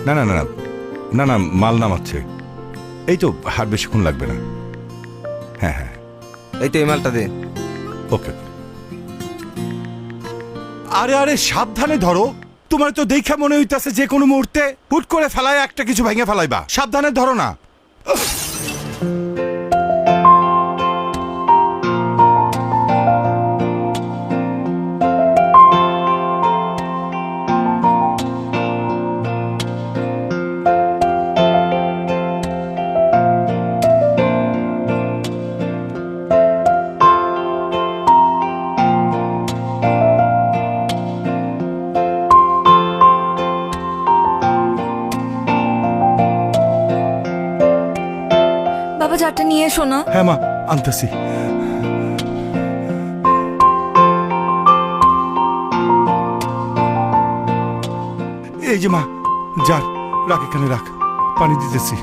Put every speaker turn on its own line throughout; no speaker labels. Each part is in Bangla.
না না না না না মাল নামাচ্ছে। এই তো আর বেশিক্ষণ লাগবে না। হ্যাঁ হ্যাঁ
এই তো এই মালটা দে।
ওকে। আরে আরে সাবধানে ধরো, তোমার তো দেখা মনে হইতাছে যে কোনো মুহূর্তে হুট করে ফেলায় একটা কিছু ভেঙে ফেলাইবা। সাবধানে ধরো না।
বাবা চারটা নিয়ে এসো না।
হ্যাঁ মা আনতেছি। এই যে মা, যার রাখ, এখানে রাখ, পানি দিতেছি,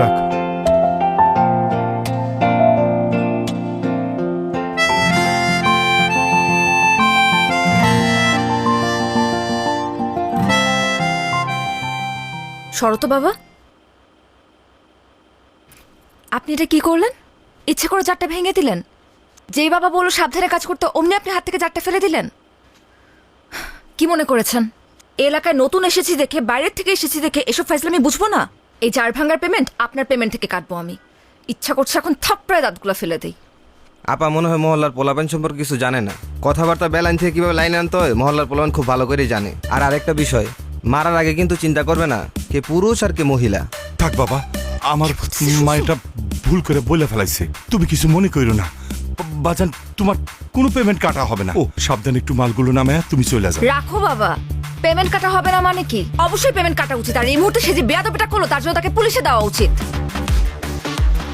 রাখ।
শরত বাবা, আপনি এটা কি করলেন? ইচ্ছে করে চারটা ভেঙে দিলেন? যেই বাবা বললো সাবধানে কাজ করতে, অমনি আপনি হাত থেকে চারটা ফেলে দিলেন। কি মনে করেছেন এই এলাকায় নতুন এসেছি দেখে, বাইরের থেকে এসেছি দেখে এসব ফয়সলা আমি বুঝবো না? এই চার ভাঙার পেমেন্ট আপনার পেমেন্ট থেকে কাটবো আমি। ইচ্ছা করছে এখন থাপ্পড়ায় দাঁতগুলো ফেলে দিই।
আপা মনে হয় মহল্লার পোলাপান সম্পর্কে কিছু জানে না। কথাবার্তা বেলাইন থেকে কিভাবে লাইনে আনতে হয় মহল্লার পোলাপান খুব ভালো করেই জানে। আর আরেকটা বিষয়, মারার আগে কিন্তু চিন্তা করবে না কে পুরুষ আর কে মহিলা।
থাক বাবা, আমার মায়েরটা ভুল করে বলে ফেলাইছে, তুমি কিছু মনে করো না। বাজান, তোমার কোনো পেমেন্ট কাটা হবে না। ও সাবধানে একটু মালগুলো নামে তুমি চলে যাও।
রাখো বাবা, পেমেন্ট কাটা হবে না মানে কি? অবশ্যই পেমেন্ট কাটা উচিত। আর এই মুহূর্তে সে যে বেয়াদবিটা করলো তার জন্য তাকে পুলিশে দেওয়া উচিত।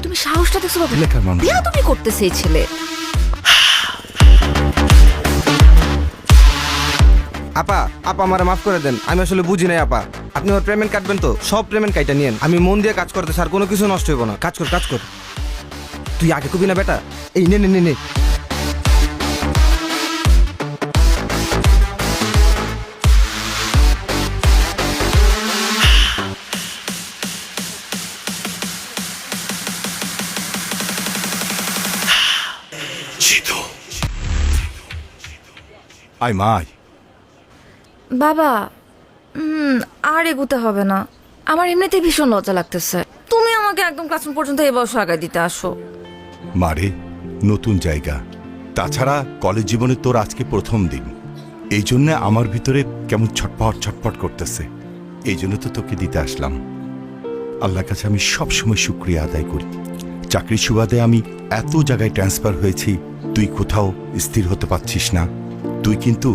তুমি সাহসটা দেখছো বাবা?
এলাকার মানুষ
বেয়াদবি করতেছে এই ছেলে।
আপা আপা আমারে মাফ করে দেন, আমি আসলে বুঝি নাই আপা। আপনি আমার পেমেন্ট কাটবেন তো সব পেমেন্ট কাইটা নিয়েন। আমি মন দিয়ে কাজ করতে স্যার, কোনো কিছু নষ্ট হইব না। কাজ কর কাজ কর। তুই আগে কবি না বেটা, এই নে নে নে নে।
আয় মা আয়।
বাবা আর এগুতে হবে না, আমার এমনিতেই ভীষণ লজ্জা লাগতেছে। তুমি আমাকে একদম ক্লাসরুম পর্যন্ত এই বয়স আগায় দিতে আসো।
মারে, নতুন জায়গা, তাছাড়া কলেজ জীবনে তোর আজকে প্রথম দিন, এই জন্য আমার ভিতরে কেমন ছটপট ছটপট করতেছে। এই জন্য তো তোকে দিতে আসলাম। আল্লাহর কাছে আমি সব সময় শুকরিয়া আদায় করি। চাকরির সুবাদে আমি এত জায়গায় ট্রান্সফার হয়েছি, তুই কোথাও স্থির হতে পারছিস না। তুই কিন্তু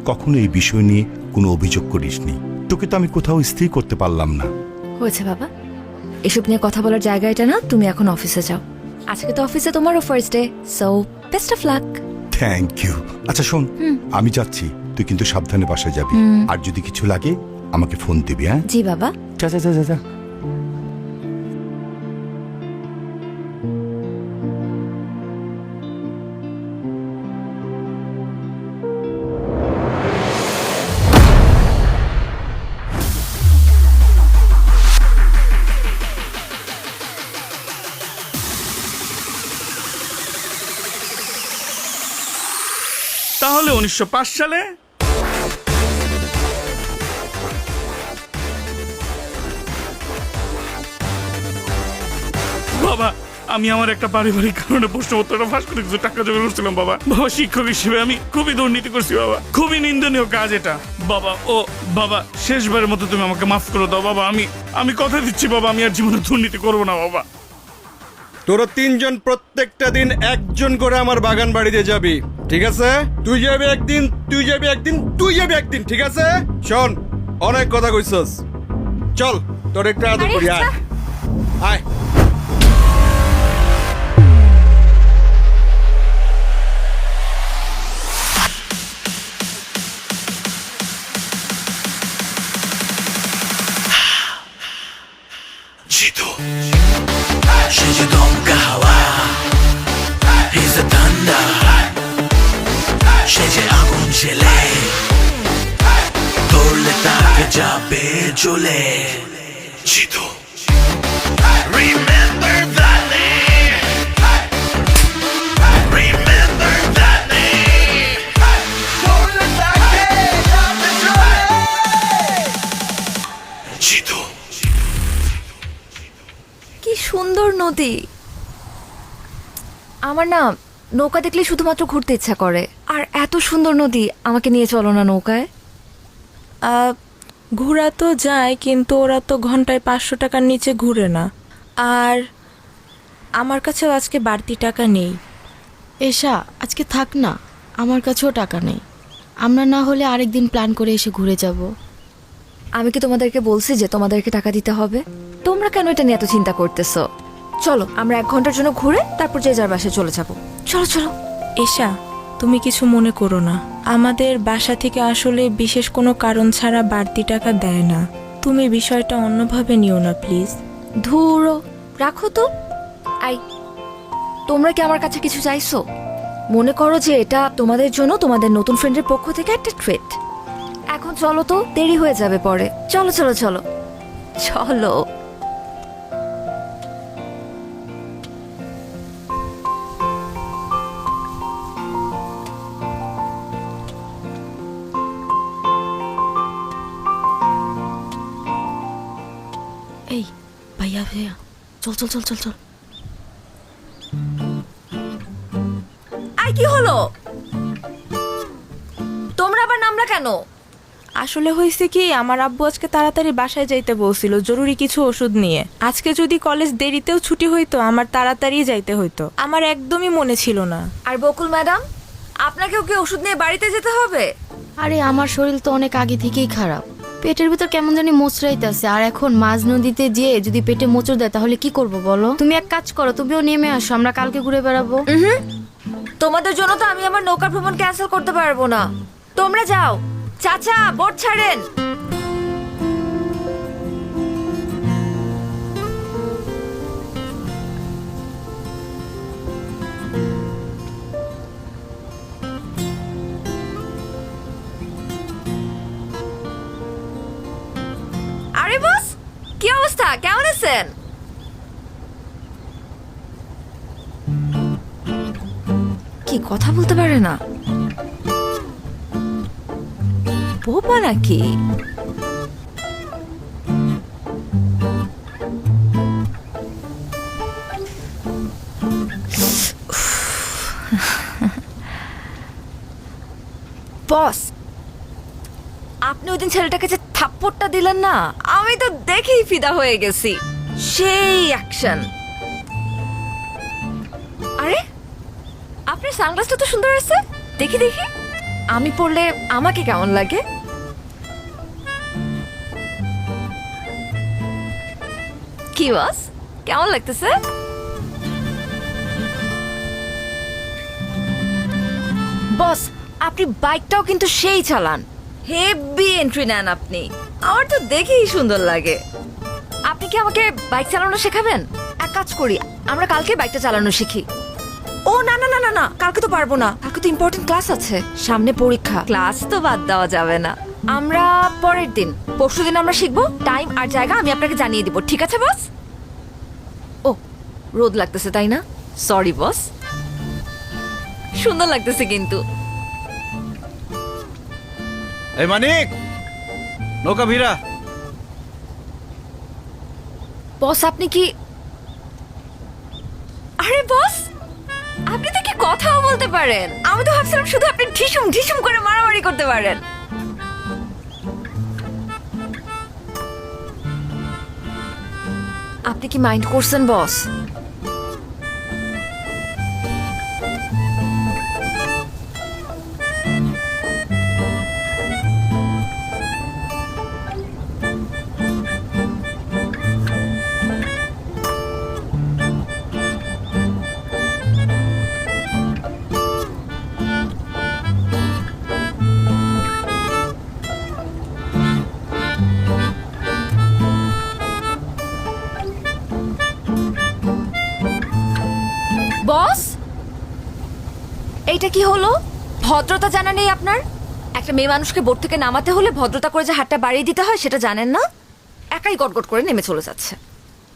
কখনো এই বিষয় নিয়ে কোনো অভিযোগ করিসনি। তোকে তো আমি কোথাও স্থির করতে পারলাম না।
হয়েছে বাবা, এসব নিয়ে কথা বলার জায়গা এটা না। তুমি এখন অফিসে যাও। আজকে তো অফিসে তোমারও first day, so best of luck.
Thank you. আচ্ছা শোন, আমি যাচ্ছি, তুই কিন্তু সাবধানে বাসায় যাবি। আর যদি কিছু লাগে আমাকে ফোন দিবি। হ্যাঁ
জি বাবা।
যা যা যা যা যা।
তাহলে 1905 সালে বাবা, আমি আমার একটা পারিবারিক কারণে প্রশ্নপত্রটা ফাঁস করে কিছু টাকা জমা করছিলাম বাবা। বাবা, শিক্ষক হিসেবে আমি খুবই দুর্নীতি করছি বাবা। খুবই নিন্দনীয় কাজ এটা বাবা। ও বাবা, শেষবারের মতো তুমি আমাকে মাফ করে দাও বাবা। আমি কথা দিচ্ছি বাবা, আমি আর জীবনে দুর্নীতি করবো না বাবা।
তোরা তিনজন প্রত্যেকটা দিন একজন করে আমার বাগান বাড়িতে যাবি, ঠিক আছে? তুই যাবি একদিন, তুই যাবি একদিন, তুই যাবি একদিন, ঠিক আছে? শোন, অনেক কথা কইছস, চল তোর একটু আদর করি। আয় আয়।
Chito, she's a kahawa. He's a thunder. She's a agun chile. যাবে চলে Jitu Remember that name Remember that name Jitu
কি সুন্দর নদী। আমার না নৌকা দেখলে শুধুমাত্র ঘুরতে ইচ্ছা করে। আর এত সুন্দর নদী, আমাকে নিয়ে চলো না নৌকায়।
ঘোরা তো যায়, কিন্তু ওরা তো ঘন্টায় 500 টাকার নিচে ঘুরে না। আর আমার কাছেও আজকে বাড়তি টাকা নেই।
এসা আজকে থাক না, আমার কাছেও টাকা নেই। আমরা না হলে আরেকদিন প্ল্যান করে এসে ঘুরে যাব।
আমি কি তোমাদেরকে বলছি যে তোমাদেরকে টাকা দিতে হবে? তোমরা কেন এটা নিয়ে এত চিন্তা করতেছো? চলো আমরা 1 ঘন্টার জন্য ঘুরে তারপর যে যার বাসায় চলে যাব। চলো চলো।
এসা, তুমি কিছু মনে করো না। আমাদের বাসা থেকে আসলে বিশেষ কোনো কারণ ছাড়া বাড়তি টাকা দেয় না। তুমি বিষয়টা অন্যভাবে নিও না প্লিজ।
ধুরো, রাখো তো। আই, তোমরা কি আমার কাছে কিছু চাইছো? মনে করো যে এটা তোমাদের জন্য তোমাদের নতুন ফ্রেন্ডের পক্ষ থেকে একটা ট্রিট। এখন চলো তো, দেরি হয়ে যাবে পরে। চলো চলো চলো চলো।
এই ভাইয়া ভাইয়া, চল চল চল চল চল।
আই, কি হলো? তোমরা আবার নামলা কেন?
আসলে হয়েছে কি, আমার আব্বু আজকে তাড়াতাড়ি বাসায় যাইতে বলছিল জরুরি কিছু ওষুধ নিয়ে। আজকে যদি কলেজ দেরিতেও ছুটি হইতো, আমার তাড়াতাড়ি যাইতে হইতো। আমার একদমই মনে ছিল না।
আর বকুল ম্যাডাম, আপনাকেও কি ওষুধ নিয়ে বাড়িতে যেতে হবে?
আরে আমার শরীর তো অনেক আগে থেকেই খারাপ। পেটের ভিতর কেমন জানি মোচড়াইতেছে। আর এখন মাঝ নদীতে যেয়ে যদি পেটে মোচড় দেয় তাহলে কি করব বলো? তুমি এক কাজ করো, তুমিও নেমে আসো, আমরা কালকে ঘুরে বেড়াবো।
তোমাদের জন্য তো আমি আমার নৌকা ভ্রমণ ক্যান্সেল করতে পারবো না। তোমরা যাও। চাচা, বোট ছাড়েন। আরে বস, কি অবস্থা? কেমন আছেন? কি কথা বলতে পারে না? বোবা নাকি? বস, আপনি ওই দিন ছেলেটাকে যে থাপ্পড়টা দিলেন না, আমি তো দেখেই ফিদা হয়ে গেছি। সেই অ্যাকশন। আরে, আপনার সানগ্লাসটা তো সুন্দর আছে। দেখি দেখি, আমি পরলে আমাকে কেমন লাগে? কি বস, কেমন লাগতেছে? বস, আপনি বাইকটাও কিন্তু সেই চালান। হেভি এন্ট্রি নেন আপনি। আমার তো দেখেই সুন্দর লাগে। আপনি কি আমাকে বাইক চালানো শেখাবেন? এক কাজ করি, আমরা কালকে বাইকটা চালানো শিখি। ও না না না না না, কালকে তো পারবো না। কালকে তো ইম্পর্টেন্ট ক্লাস আছে, সামনে পরীক্ষা। ক্লাস তো বাদ দেওয়া যাবে না। আমরা পরের দিন, পরশুদিন আমরা শিখবো। টাইম আর জায়গা আমি আপনাকে জানিয়ে দিব, ঠিক আছে বস? ও, রোদ লাগতেছে তাই না? Sorry boss. সুন্দর লাগতেছে কিন্তু।
এই মানিক, নৌকা ভিড়া।
বস, আপনি কি? আরে বস, আপনি তো কি কথাও বলতে পারেন। আমি তো ভাবছিলাম শুধু আপনি ঢিসুম ঢিসুম করে মারামারি করতে পারেন। আপনি কি মাইন্ড করছেন বস? বস, এইটা কি হলো? ভদ্রতা জানা নেই আপনার? একটা মেয়ে মানুষকে বোট থেকে নামাতে হলে ভদ্রতা করে যে হাতটা বাড়িয়ে দিতে হয় সেটা জানেন না, একাই গটগট করে নেমে চলে যাচ্ছে।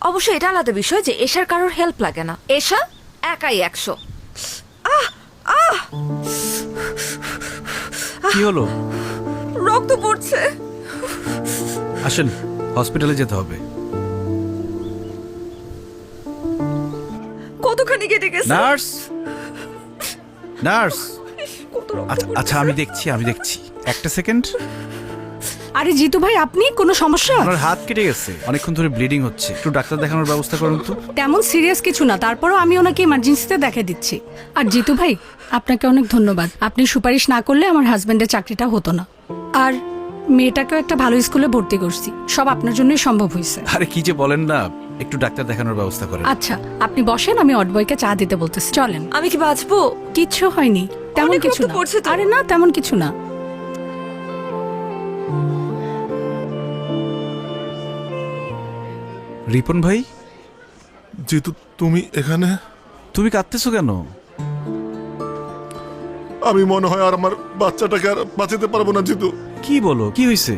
অবশ্য এটা আলাদা বিষয় যে এশার কারোর হেল্প লাগে না, এশা একাই 100।
কি হলো?
রক্ত পড়ছে।
আসেন, হসপিটালে যেতে হবে।
কতখানি কেটে গেছে?
Nurse, nurse. আচ্ছা আমি দেখছি একটা সেকেন্ড।
আরে জিতু ভাই, আপনি কোনো সমস্যা?
আপনার হাত কেটে গেছে, অনেকক্ষণ ধরে ব্লিডিং হচ্ছে, একটু ডাক্তার দেখানোর ব্যবস্থা করুন তো।
তেমন সিরিয়াস কিছু না, তারপরও আমি ওনাকে ইমার্জেন্সিতে দেখে দিচ্ছি। আর জিতু ভাই, আপনাকে অনেক ধন্যবাদ। আপনি সুপারিশ না করলে আমার হাজবেন্ডের চাকরিটা হতো না। আর মেয়েটাকেও একটা ভালো স্কুলে ভর্তি করছি, সব আপনার জন্যই সম্ভব হয়েছে।
আরে কি যে বলেন না, একটু ডাক্তার দেখানোর ব্যবস্থা করেন।
আচ্ছা আপনি বসেন, আমি অডবয়কে চা দিতে বলতেছি। চলেন।
আমি কি বাঁচবো?
কিচ্ছু হয়নি, তেমন
অনেক
কিছু
রক্ত
না।
পড়ছে তো।
আরে না, তেমন কিছু না।
রিপন ভাই,
জিতু, তুমি এখানে?
তুমি কাঁদতেছো কেন?
আমি মনে হয় আর আমার বাচ্চাটাকে আর বাঁচাতে পারবো না জিতু।
কি বলো, কি হয়েছে?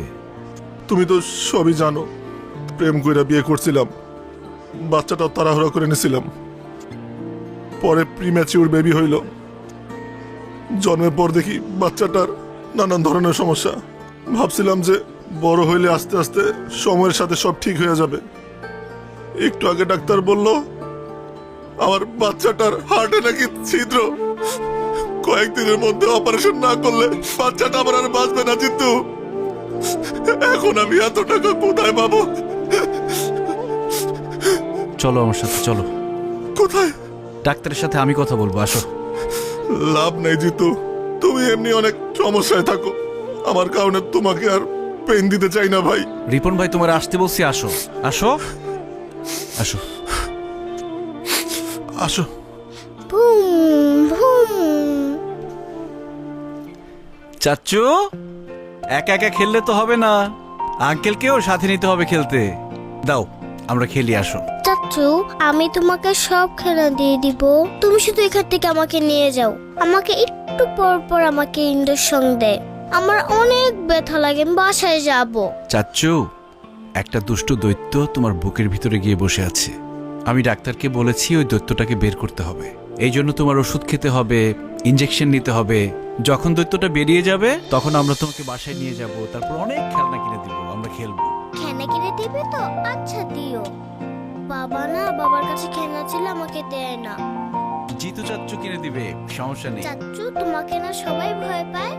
তুমি তো সবই জানো, প্রেম কইরা বিয়ে করছিলাম, বাচ্চাটাও তাড়াহুড়া করে নিয়েছিলাম। পরে প্রিম্যাচিউর বেবি হইল। জন্মের পর দেখি বাচ্চাটার নানান ধরনের সমস্যা। ভাবছিলাম যে বড় হইলে আস্তে আস্তে সময়ের সাথে সব ঠিক হয়ে যাবে। একটু আগে ডাক্তার বলল আমার বাচ্চাটার হার্টে নাকি ছিদ্র, কয়েকদিনের মধ্যে অপারেশন না করলে বাচ্চাটা আমার আর বাঁচবে না জিতু। এখন আমি এত টাকা কোথায় পাবো?
চলো আমার সাথে, চলো।
কোথায়?
ডাক্তারের সাথে আমি কথা বলবো, আসো।
লাভ নাই জিতু, তুমি এমনি অনেক সমস্যায় থাকো, আমার কারণে তোমাকে আর পেন দিতে চাই না ভাই।
রিপন ভাই, তোমার আসতে বলছি, আসো আসো আসো
আসো।
চাচ্চু, একা একা খেললে তো হবে না, আঙ্কেলকেও সাথে নিতে হবে খেলতে। দাও আমরা খেলি, আসো।
চাচ্চু, আমি তোমাকে সব খেলা দিয়ে দিব, তুমি শুধু এখান থেকে আমাকে নিয়ে যাও। আমাকে একটু পর পর আমাকে ইঞ্জেকশন দেয়, আমার অনেক ব্যথা লাগে, আমি বাসায় যাব।
চাচ্চু, একটা দুষ্টু দৈত্য তোমার বুকের ভিতরে গিয়ে বসে আছে। আমি ডাক্তারকে বলেছি ওই দৈত্যটাকে বের করতে হবে, এই জন্য তোমার ওষুধ খেতে হবে, ইঞ্জেকশন নিতে হবে। যখন দৈত্যটা বেরিয়ে যাবে তখন আমরা তোমাকে বাসায় নিয়ে যাব, তারপর অনেক খেলনা কিনে দিব, আমরা খেলবো।
খেলনা কিনে দিবে তো? আচ্ছা দিও। বাবা না, বাবার কাছে খেলনা ছিল, আমাকে দেয় না।
জিতু চাচ্চু কিনে দিবে, সমস্যা নেই।
চাচ্চু, তোমাকে না সবাই ভয় পায়,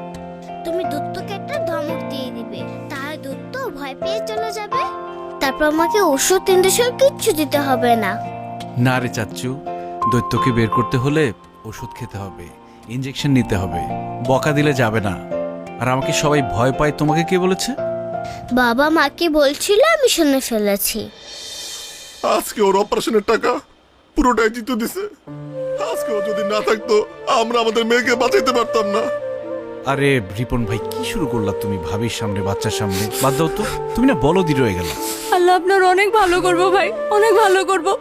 তুমি দত্তকে একটা ধমক দিয়ে দিবে, তাহলে দত্ত ভয় পেয়ে চলে যাবে। তারপর আমাকে ওষুধ ইঞ্জেকশন কিচ্ছু দিতে হবে না।
না রে চাচ্চু, দৈত্যকে বের করতে হলে ওষুধ খেতে হবে, ইঞ্জেকশন নিতে হবে, বকা দিলে যাবে না। আর আমাকে সবাই ভয় পায়, তোমাকে কে বলেছে?
বাবা মাকে বলছিল, আমি শুনে ফেলেছি।
আজকে ওর অপারেশনের টাকা পুরোটাই জিতু দিছে। আজকে ও যদি না থাকতো আমরা আমাদের মেয়েকে বাঁচাইতে পারতাম না।
আরে রিপন ভাই, কি শুরু করলা তুমি ভাবির সামনে, বাচ্চার সামনে? বাদ দাও তো, তুমি না বলদি রয়ে গেল।
আল্লাহ আপনার অনেক ভালো করবো ভাই, অনেক ভালো করবো।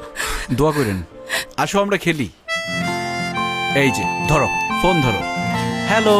দোয়া করেন। আসো আমরা খেলি। এই যে ধরো, ফোন ধরো। হ্যালো।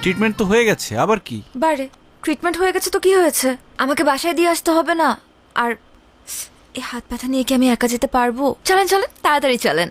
ট্রিটমেন্ট তো হয়ে গেছে, আবার কি?
বারে ট্রিটমেন্ট হয়ে গেছে তো কি হয়েছে? আমাকে বাসায় দিয়ে আসতে হবে না। আর এই হাত ব্যথা নিয়ে কি আমি একা যেতে পারবো? চলেন চলেন, তাড়াতাড়ি চলেন।